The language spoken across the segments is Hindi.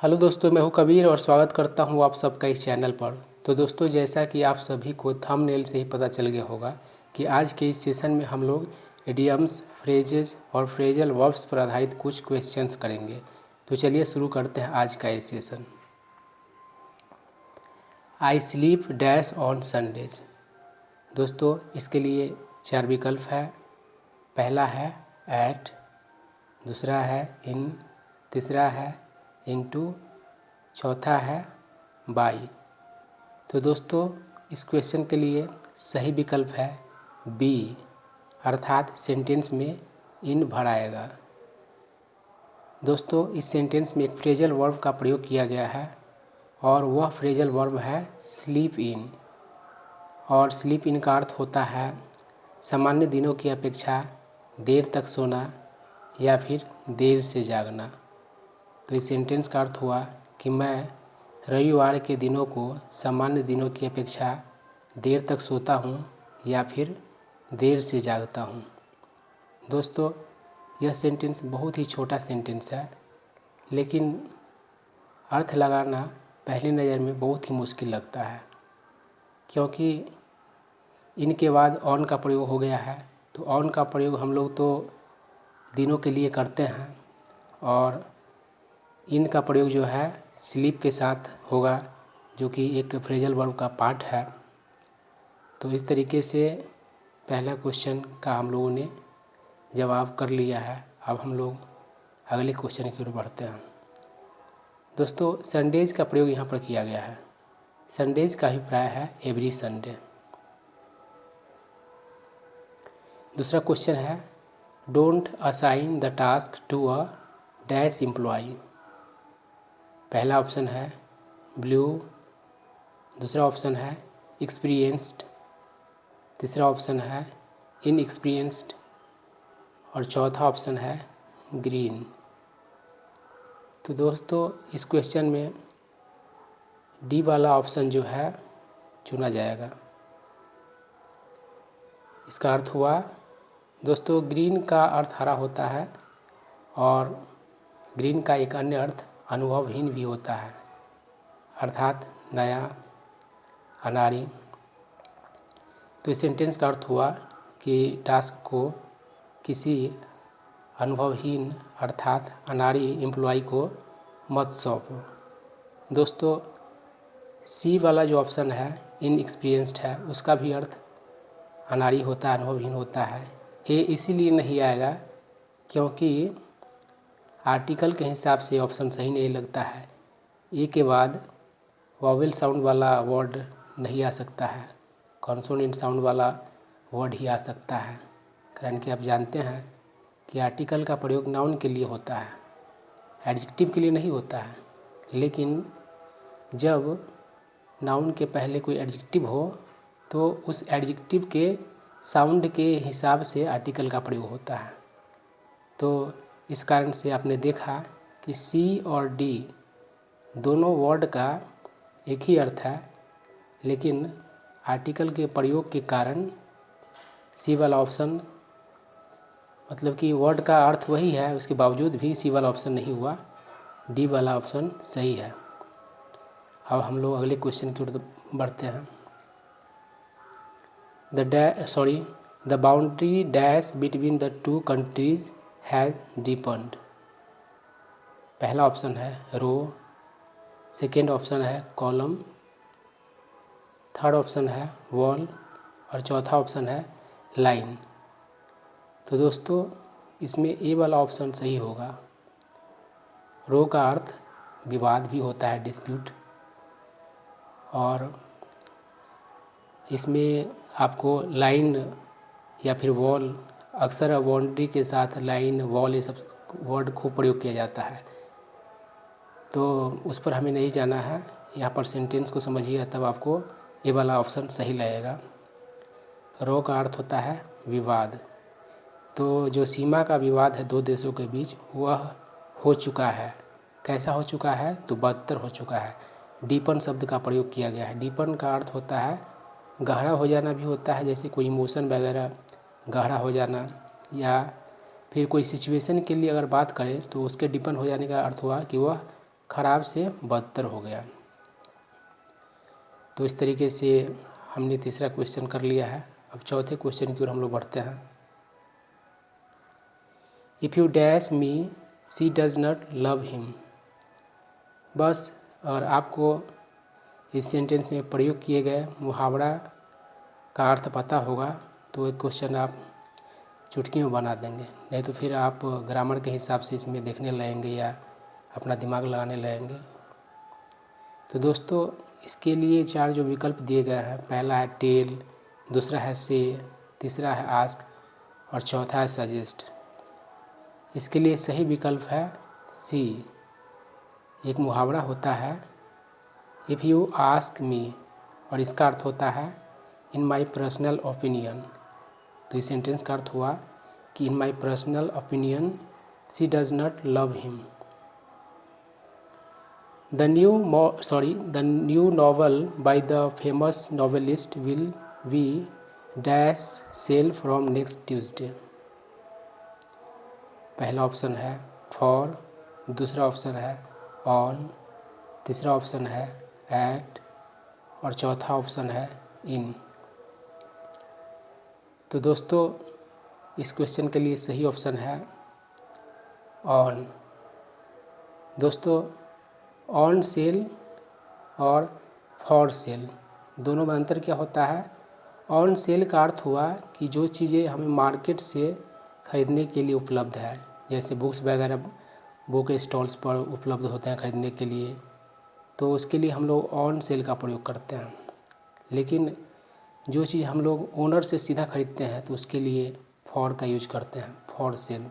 हेलो दोस्तों, मैं हूं कबीर और स्वागत करता हूं आप सबका इस चैनल पर। तो दोस्तों, जैसा कि आप सभी को थंबनेल से ही पता चल गया होगा कि आज के इस सेशन में हम लोग इडियम्स, फ्रेजेस और फ्रेजल वर्ब्स पर आधारित कुछ क्वेश्चंस करेंगे। तो चलिए शुरू करते हैं आज का ये session. I sleep dash on Sundays. दोस्तों, इसके लिए 4 विकल्प है। पहला है एट, दूसरा है इन, तीसरा है इनटू, चौथा है बाई। तो दोस्तों, इस क्वेश्चन के लिए सही विकल्प है बी, अर्थात सेंटेंस में इन भराएगा। दोस्तों, इस सेंटेंस में एक फ्रेजल वर्ब का प्रयोग किया गया है और वह फ्रेजल वर्ब है स्लीप इन। और स्लीप इन का अर्थ होता है सामान्य दिनों की अपेक्षा देर तक सोना या फिर देर से जागना। तो इस सेंटेंस का अर्थ हुआ कि मैं रविवार के दिनों को सामान्य दिनों की अपेक्षा देर तक सोता हूँ या फिर देर से जागता हूँ। दोस्तों, यह सेंटेंस बहुत ही छोटा सेंटेंस है, लेकिन अर्थ लगाना पहली नज़र में बहुत ही मुश्किल लगता है, क्योंकि इनके बाद ऑन का प्रयोग हो गया है। तो ऑन का प्रयोग हम लोग तो दिनों के लिए करते हैं और इन का प्रयोग जो है स्लीप के साथ होगा, जो कि एक फ्रेजल वर्ब का पार्ट है। तो इस तरीके से पहला क्वेश्चन का हम लोगों ने जवाब कर लिया है। अब हम लोग अगले क्वेश्चन की ओर बढ़ते हैं। दोस्तों, संडेज का प्रयोग यहाँ पर किया गया है। संडेज का अभिप्राय है एवरी संडे। दूसरा क्वेश्चन है don't assign the task to a dash employ. पहला ऑप्शन है ब्लू, दूसरा ऑप्शन है एक्सपीरियंस्ड, तीसरा ऑप्शन है इनएक्सपीरियंस्ड और चौथा ऑप्शन है ग्रीन। तो दोस्तों, इस क्वेश्चन में डी वाला ऑप्शन जो है चुना जाएगा। इसका अर्थ हुआ दोस्तों, ग्रीन का अर्थ हरा होता है और ग्रीन का एक अन्य अर्थ अनुभवहीन भी होता है, अर्थात नया, अनाड़ी। तो इस सेंटेंस का अर्थ हुआ कि टास्क को किसी अनुभवहीन अर्थात अनाड़ी एम्प्लॉय को मत सौंपो। दोस्तों, सी वाला जो ऑप्शन है इनएक्सपीरियंस्ड है, उसका भी अर्थ अनाड़ी होता है, अनुभवहीन होता है। ये इसीलिए नहीं आएगा क्योंकि आर्टिकल के हिसाब से ऑप्शन सही नहीं लगता है। ए के बाद वॉवेल साउंड वाला वर्ड नहीं आ सकता है, कॉन्सोनेंट साउंड वाला वर्ड ही आ सकता है। कारण कि आप जानते हैं कि आर्टिकल का प्रयोग नाउन के लिए होता है, एडजेक्टिव के लिए नहीं होता है। लेकिन जब नाउन के पहले कोई एडजेक्टिव हो तो उस एडजेक्टिव के साउंड के हिसाब से आर्टिकल का प्रयोग होता है। तो इस कारण से आपने देखा कि सी और डी दोनों वर्ड का एक ही अर्थ है, लेकिन आर्टिकल के प्रयोग के कारण सी वाला ऑप्शन, मतलब कि वर्ड का अर्थ वही है, उसके बावजूद भी सी वाला ऑप्शन नहीं हुआ, डी वाला ऑप्शन सही है। अब हम लोग अगले क्वेश्चन की ओर बढ़ते हैं। The boundary dash between the two countries has deepened. पहला ऑप्शन है रो, सेकेंड ऑप्शन है कॉलम, थर्ड ऑप्शन है वॉल और चौथा ऑप्शन है लाइन। तो दोस्तों, इसमें ए वाला ऑप्शन सही होगा। रो का अर्थ विवाद भी होता है, डिस्प्यूट, और इसमें आपको लाइन या फिर वॉल, अक्सर बाउंड्री के साथ लाइन, वॉल, ये सब वर्ड खूब प्रयोग किया जाता है। तो उस पर हमें नहीं जाना है, यहाँ पर सेंटेंस को समझिए, तब आपको ये वाला ऑप्शन सही लगेगा। रो का अर्थ होता है विवाद। तो जो सीमा का विवाद है दो देशों के बीच, वह हो चुका है। कैसा हो चुका है? तो बदतर हो चुका है। डीपन शब्द का प्रयोग किया गया है। डीपन का अर्थ होता है गहरा हो जाना भी होता है, जैसे कोई इमोशन वगैरह गहरा हो जाना, या फिर कोई सिचुएशन के लिए अगर बात करें तो उसके डीपन हो जाने का अर्थ हुआ कि वह खराब से बदतर हो गया। तो इस तरीके से हमने तीसरा क्वेश्चन कर लिया है। अब चौथे क्वेश्चन की ओर हम लोग बढ़ते हैं। If you dash me she does not love him. बस और आपको इस सेंटेंस में प्रयोग किए गए मुहावरा का अर्थ पता होगा तो एक क्वेश्चन आप चुटकी में बना देंगे, नहीं तो फिर आप ग्रामर के हिसाब से इसमें देखने लगेंगे या अपना दिमाग लगाने लगेंगे। तो दोस्तों इसके लिए 4 जो विकल्प दिए गए हैं, पहला है टेल, दूसरा है से, तीसरा है आस्क और चौथा है सजेस्ट। इसके लिए सही विकल्प है सी। एक मुहावरा होता है इफ़ यू आस्क मी और इसका अर्थ होता है इन माई पर्सनल ओपिनियन। तो इस सेंटेंस का अर्थ हुआ कि in my personal opinion she does not love him. The new novel by the famous novelist will be dash sell from next Tuesday। पहला ऑप्शन है फॉर, दूसरा ऑप्शन है ऑन, तीसरा ऑप्शन है एट और चौथा ऑप्शन है इन। तो दोस्तों इस क्वेश्चन के लिए सही ऑप्शन है ऑन। दोस्तों ऑन सेल और फॉर सेल दोनों में अंतर क्या होता है? ऑन सेल का अर्थ हुआ कि जो चीज़ें हमें मार्केट से ख़रीदने के लिए उपलब्ध है, जैसे बुक्स वगैरह बुक स्टॉल्स पर उपलब्ध होते हैं ख़रीदने के लिए, तो उसके लिए हम लोग ऑन सेल का प्रयोग करते हैं। लेकिन जो चीज़ हम लोग ओनर से सीधा ख़रीदते हैं तो उसके लिए फॉर का यूज करते हैं, फॉर सेल।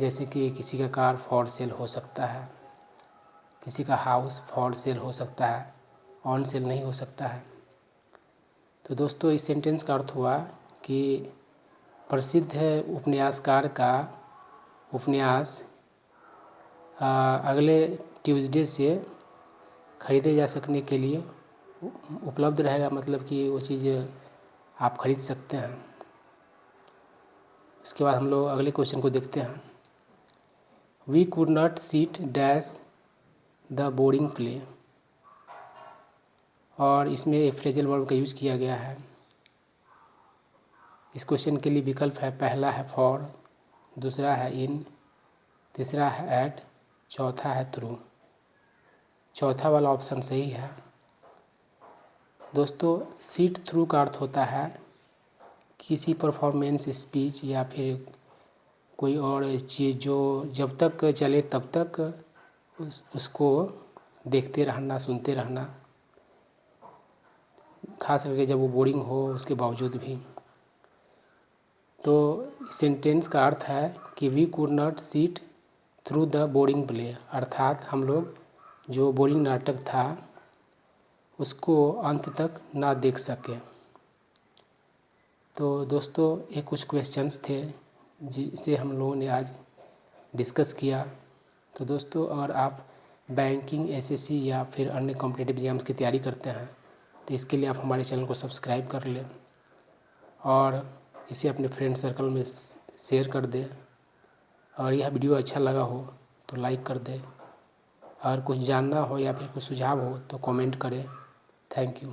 जैसे कि किसी का कार फॉर सेल हो सकता है, किसी का हाउस फॉर सेल हो सकता है, ऑन सेल नहीं हो सकता है। तो दोस्तों इस सेंटेंस का अर्थ हुआ कि प्रसिद्ध उपन्यासकार का उपन्यास अगले ट्यूसडे से ख़रीदे जा सकने के लिए उपलब्ध रहेगा, मतलब कि वो चीज़ आप ख़रीद सकते हैं। इसके बाद हम लोग अगले क्वेश्चन को देखते हैं। We could not sit dash the boarding play. और इसमें एक फ्रेजल वर्ब का यूज़ किया गया है। इस क्वेश्चन के लिए विकल्प है, पहला है फॉर, दूसरा है इन, तीसरा है एट, चौथा है थ्रू। चौथा वाला ऑप्शन सही है। दोस्तों सीट थ्रू का अर्थ होता है किसी परफॉर्मेंस स्पीच या फिर कोई और चीज़ जो जब तक चले तब तक उसको देखते रहना, सुनते रहना, खास करके जब वो बोरिंग हो उसके बावजूद भी। तो सेंटेंस का अर्थ है कि we could not sit through the boring play, अर्थात हम लोग जो बोरिंग नाटक था उसको अंत तक ना देख सके। तो दोस्तों ये कुछ क्वेश्चंस थे जिसे हम लोगों ने आज डिस्कस किया। तो दोस्तों अगर आप बैंकिंग, एसएससी या फिर अन्य कॉम्पिटिटिव एग्जाम्स की तैयारी करते हैं तो इसके लिए आप हमारे चैनल को सब्सक्राइब कर लें और इसे अपने फ्रेंड सर्कल में शेयर कर दें। और यह वीडियो अच्छा लगा हो तो लाइक कर दें। और कुछ जानना हो या फिर कुछ सुझाव हो तो कमेंट करें। Thank you.